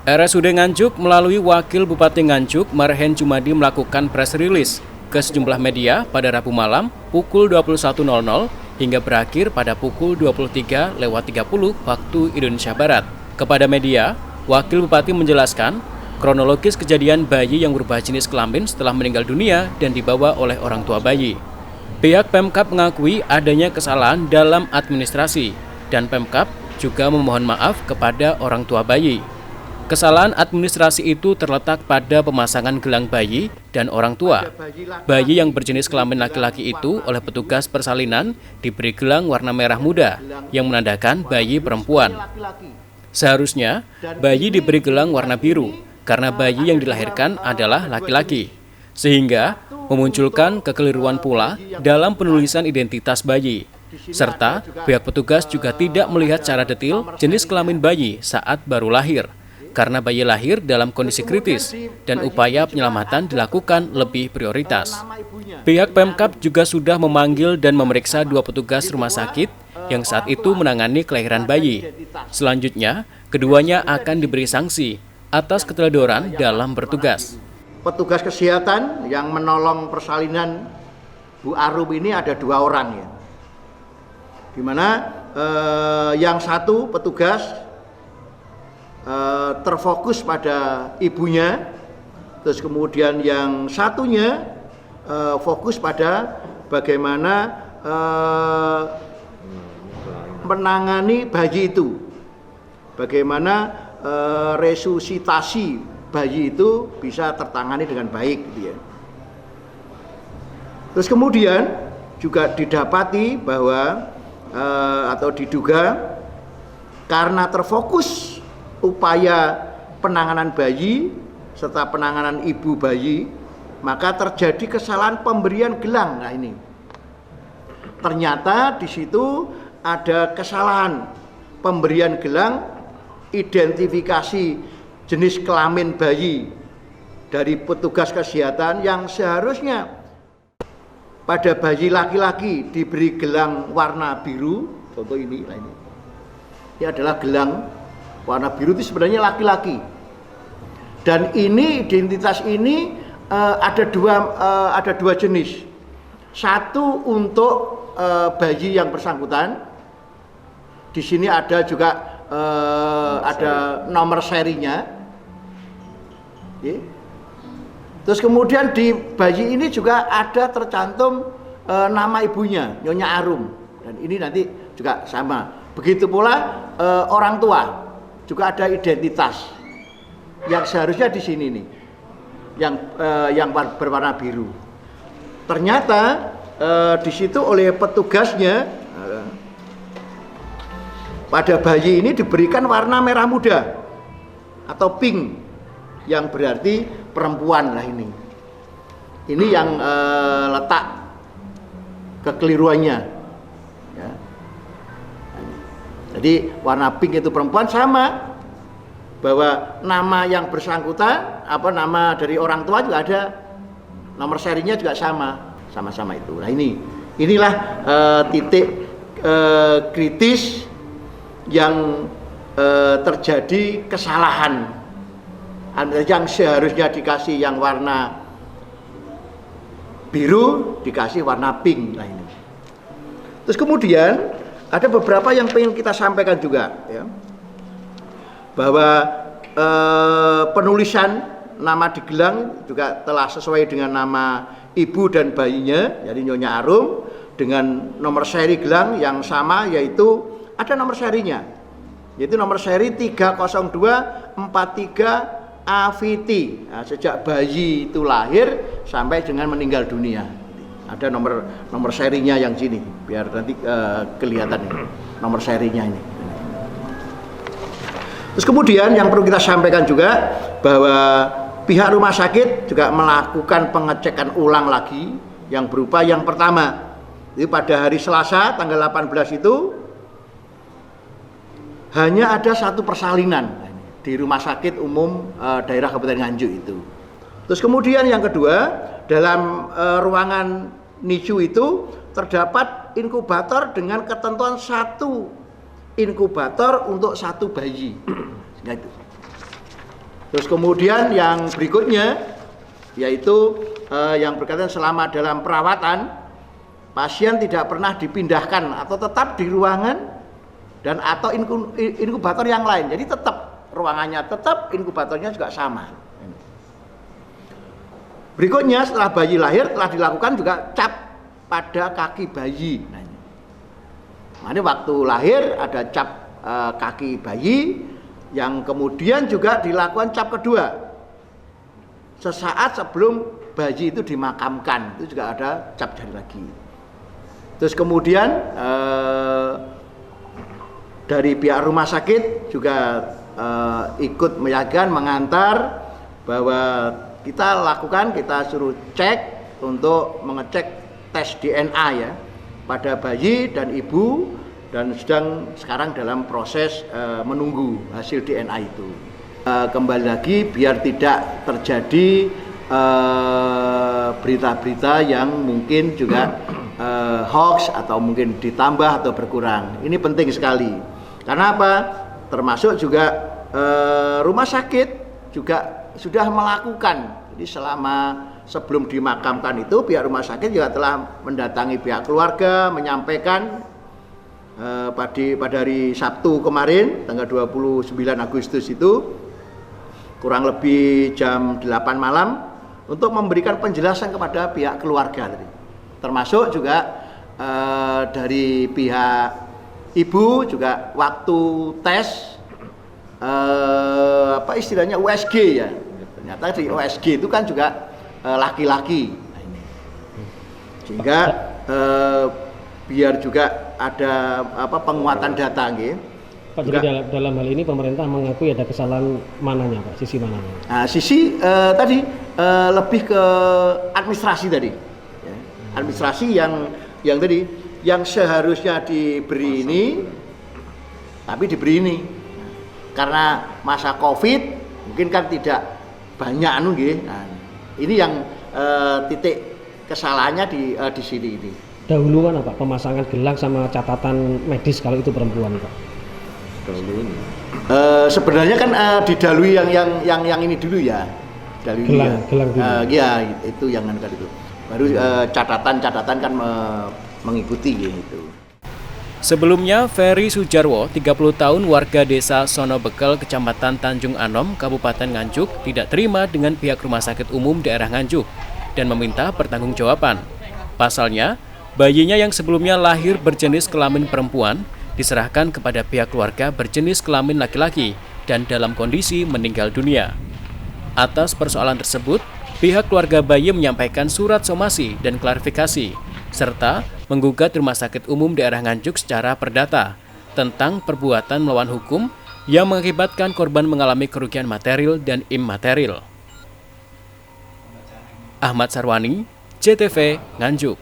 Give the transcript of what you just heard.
RSUD Nganjuk melalui Wakil Bupati Nganjuk, Marhen Jumadi melakukan press release ke sejumlah media pada Rabu malam pukul 21.00 hingga berakhir pada pukul 23.30 waktu Indonesia Barat. Kepada media, Wakil Bupati menjelaskan kronologis kejadian bayi yang berubah jenis kelamin setelah meninggal dunia dan dibawa oleh orang tua bayi. Pihak Pemkab mengakui adanya kesalahan dalam administrasi dan Pemkab juga memohon maaf kepada orang tua bayi. Kesalahan administrasi itu terletak pada pemasangan gelang bayi dan orang tua. Bayi yang berjenis kelamin laki-laki itu oleh petugas persalinan diberi gelang warna merah muda yang menandakan bayi perempuan. Seharusnya bayi diberi gelang warna biru karena bayi yang dilahirkan adalah laki-laki, sehingga memunculkan kekeliruan pula dalam penulisan identitas bayi. Serta pihak petugas juga tidak melihat secara detail jenis kelamin bayi saat baru lahir, karena bayi lahir dalam kondisi kritis dan upaya penyelamatan dilakukan lebih prioritas. Pihak Pemkab juga sudah memanggil dan memeriksa 2 petugas rumah sakit yang saat itu menangani kelahiran bayi. Selanjutnya, keduanya akan diberi sanksi atas keteledoran dalam bertugas. Petugas kesehatan yang menolong persalinan Bu Arum ini ada 2 orang ya. Di mana yang satu petugas terfokus pada ibunya, terus kemudian yang satunya fokus pada bagaimana menangani bayi itu, bagaimana resusitasi bayi itu bisa tertangani dengan baik gitu ya. Terus kemudian juga didapati bahwa atau diduga karena terfokus upaya penanganan bayi serta penanganan ibu bayi, maka terjadi kesalahan pemberian gelang. Nah ini ternyata di situ ada kesalahan pemberian gelang identifikasi jenis kelamin bayi dari petugas kesehatan yang seharusnya pada bayi laki-laki diberi gelang warna biru. Contoh ini, nah ini adalah gelang warna biru, itu sebenarnya laki-laki. Dan ini identitas ini ada dua jenis. Satu untuk bayi yang bersangkutan. Di sini ada juga ada nomor serinya. Terus kemudian di bayi ini juga ada tercantum nama ibunya, Nyonya Arum. Dan ini nanti juga sama. Begitu pula orang tua juga ada identitas yang seharusnya di sini nih, yang berwarna biru. Ternyata di situ oleh petugasnya pada bayi ini diberikan warna merah muda atau pink, yang berarti perempuan. Lah ini yang letak kekeliruannya ya. Jadi warna pink itu perempuan, sama bahwa nama yang bersangkutan, nama dari orang tua juga ada, nomor serinya juga sama-sama itu. Nah inilah titik kritis yang terjadi kesalahan yang seharusnya dikasih yang warna biru dikasih warna pink. Nah ini. Terus kemudian ada beberapa yang pengen kita sampaikan juga ya, bahwa penulisan nama di gelang juga telah sesuai dengan nama ibu dan bayinya, jadi Nyonya Arum, dengan nomor seri gelang yang sama, yaitu ada nomor serinya, yaitu nomor seri 30243 AVT. Nah, sejak bayi itu lahir sampai dengan meninggal dunia. Ada nomor serinya yang sini, biar nanti kelihatan nomor serinya ini. Terus kemudian yang perlu kita sampaikan juga bahwa pihak rumah sakit juga melakukan pengecekan ulang lagi yang berupa yang pertama. Jadi pada hari Selasa tanggal 18 itu hanya ada 1 persalinan di Rumah Sakit Umum Daerah Kabupaten Nganjuk itu. Terus kemudian yang kedua, dalam ruangan NICU itu terdapat inkubator dengan ketentuan 1 inkubator untuk 1 bayi. Itu. Terus kemudian yang berikutnya yaitu yang berkaitan selama dalam perawatan pasien tidak pernah dipindahkan atau tetap di ruangan dan atau inkubator yang lain. Jadi tetap ruangannya tetap, inkubatornya juga sama. Berikutnya setelah bayi lahir telah dilakukan juga cap pada kaki bayi. Nah, ini waktu lahir ada cap kaki bayi yang kemudian juga dilakukan cap kedua sesaat sebelum bayi itu dimakamkan, itu juga ada cap jari lagi. Terus kemudian dari pihak rumah sakit juga ikut meyakinkan, mengantar bahwa kita suruh cek untuk mengecek tes DNA ya pada bayi dan ibu, dan sekarang dalam proses menunggu hasil DNA itu. Kembali lagi biar tidak terjadi berita-berita yang mungkin juga hoax atau mungkin ditambah atau berkurang. Ini penting sekali. Karena apa? Termasuk juga rumah sakit juga sudah melakukan. Jadi sebelum dimakamkan itu pihak rumah sakit juga telah mendatangi pihak keluarga, menyampaikan pada hari Sabtu kemarin tanggal 29 Agustus itu kurang lebih jam 8 malam untuk memberikan penjelasan kepada pihak keluarga tadi. Termasuk juga dari pihak ibu juga waktu tes apa istilahnya USG ya. Ternyata di USG itu kan juga laki-laki. Nah, ini. Sehingga biar juga ada penguatan data gitu. Pak, jadi dalam hal ini pemerintah mengakui ada kesalahan mananya Pak, sisi mananya? Nah, sisi tadi lebih ke administrasi tadi. Ya. Administrasi yang tadi yang seharusnya diberi ini tapi diberi ini. Karena masa Covid mungkin kan tidak banyak gitu. Nah, ini yang titik kesalahannya di sini ini. Dahulu kan Pak, pemasangan gelang sama catatan medis kalau itu perempuan Pak. Dahulu ini. Sebenarnya kan didalui yang ini dulu ya. Gelang dulu. Ya itu yang kan itu. Baru catatan kan mengikuti gitu. Sebelumnya, Ferry Sujarwo, 30 tahun warga desa Sonobekel, Kecamatan Tanjung Anom, Kabupaten Nganjuk, tidak terima dengan pihak Rumah Sakit Umum Daerah Nganjuk dan meminta pertanggungjawaban. Pasalnya, bayinya yang sebelumnya lahir berjenis kelamin perempuan diserahkan kepada pihak keluarga berjenis kelamin laki-laki dan dalam kondisi meninggal dunia. Atas persoalan tersebut, pihak keluarga bayi menyampaikan surat somasi dan klarifikasi, serta menggugat Rumah Sakit Umum Daerah Nganjuk secara perdata tentang perbuatan melawan hukum yang mengakibatkan korban mengalami kerugian material dan imaterial. Ahmad Sarwani, CTV, Nganjuk.